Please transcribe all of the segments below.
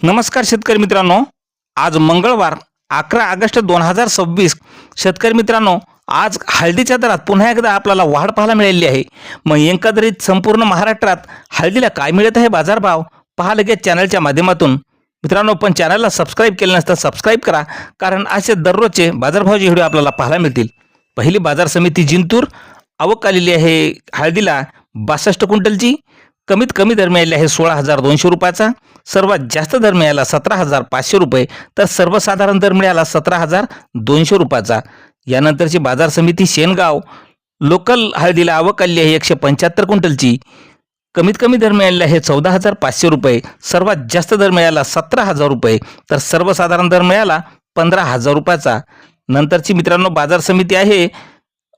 नमस्कार शेतकरी मित्रांनो, आज मंगळवार 11 ऑगस्ट 2026. शेतकरी मित्रांनो, आज हळदीच्या दरात पुन्हा एकदा आपल्याला वाढ पाहायला मिळाली आहे. मग एकंदरीत संपूर्ण महाराष्ट्रात हळदीला काय मिळत आहे बाजारभाव पहा लगेच चॅनलच्या माध्यमातून. मित्रांनो, पण चॅनलला सबस्क्राईब केलं नसतं सबस्क्राईब करा, कारण असे दररोजचे बाजारभावाचे व्हिडिओ आपल्याला पाहायला मिळतील. पहिली बाजार समिती जिंतूर, आवक आलेली आहे हळदीला 62 क्विंटलची. कमीत कमी दर मिळाले आहे 16,200 रुपयाचा. सर्वात जास्त दर मिळाला 17,500 रुपये, तर सर्वसाधारण दर मिळाला 17,200 रुपयाचा. यानंतरची बाजार समिती शेनगाव, लोकल हळदीला आवक आली आहे 175 क्विंटलची. कमीत कमी दर मिळाले आहे 14,500 रुपये, सर्वात जास्त दर मिळाला 17,000 रुपये, तर सर्वसाधारण दर मिळाला 15,000 रुपयाचा. नंतरची मित्रांनो बाजार समिती आहे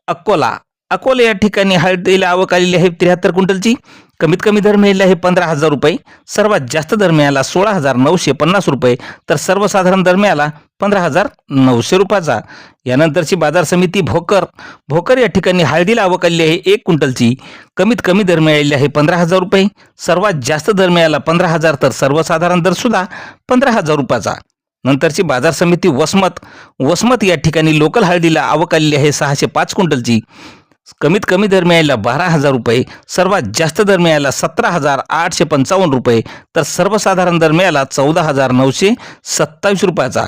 अकोला. अकोला या ठिकाणी हळदीला आवक आलेली आहे 73 क्विंटलची. कमीत कमी दर मिळाले आहे 15,000 रुपये, सर्वात जास्त दर मिळाला 16,950 रुपये, तर सर्वसाधारण दर मिळाला 15,900 रुपयाचा. यानंतरची बाजार समिती भोकर या ठिकाणी हळदीला आवक आलेली आहे 1 क्विंटलची. कमीत कमी दर मिळालेले आहे 15,000 रुपये, सर्वात जास्त दर मिळाला 15,000, तर सर्वसाधारण दर सुद्धा 15,000 रुपयाचा. नंतरची बाजार समिती वसमत या ठिकाणी लोकल हळदीला आवक आलेली आहे 605 क्विंटलची. कमीत कमी दर मिळाला 12,000 रुपये, सर्वात जास्त दर मिळाला 17,855 रुपये, तर सर्वसाधारण दर मिळाला 14,927 रुपयाचा.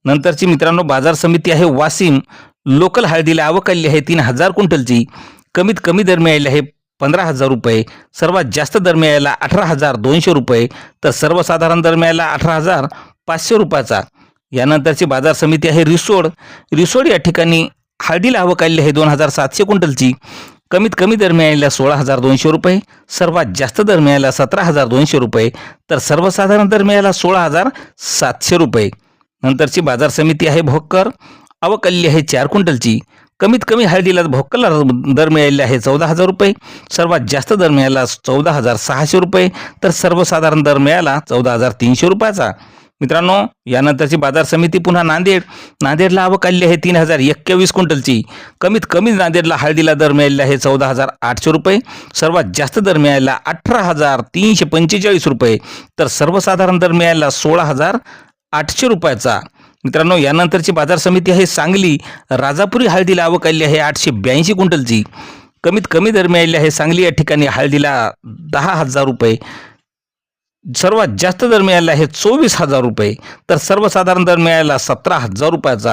नंतरची मित्रांनो बाजार समिती आहे वाशिम. लोकल हळदीला आवक आलेली आहे 3,000 क्विंटलची. कमीत कमी दर मिळाले आहे 15,000 रुपये, सर्वात जास्त दर मिळाला 18,200 रुपये, तर सर्वसाधारण दर मिळाला 18,500 रुपयाचा. यानंतरची बाजार समिती आहे रिसोड या ठिकाणी हळदीला आवक आलेली आहे 2,700 क्विंटलची. कमीत कमी दर मिळालेला 16,200 रुपये, सर्वात जास्त दर मिळाला 17,200 रुपये, तर सर्वसाधारण दर मिळाला 16,700 रुपये. नंतरची बाजार समिती आहे भोकर. आवक आलेली आहे 4 क्विंटलची. कमीत कमी हळदीला भोकरला दर मिळालेला आहे 14,000 रुपये, सर्वात जास्त दर मिळाला 14,600 रुपये, तर सर्वसाधारण दर मिळाला 14,300 रुपयाचा. मित्रांनो, यानंतरची बाजार समिती पुन्हा नांदेडला आवक आलेली आहे 3,021 क्विंटलची. कमीत कमी नांदेडला हळदीला दर मिळालेला आहे 14,800 रुपये, सर्वात जास्त दर मिळाला 18,345 रुपये, तर सर्वसाधारण दर मिळाला 16,800 रुपयाचा. मित्रांनो, यानंतरची बाजार समिती आहे सांगली. राजापुरी हळदीला आवक आलेली आहे 882 क्विंटलची. कमीत कमी दर मिळाले आहे सांगली या ठिकाणी हळदीला 10,000 रुपये, सर्वात जास्त दर मिळाला आहे 24,000 रुपये, तर सर्वसाधारण दर मिळाला 17,000 रुपयाचा.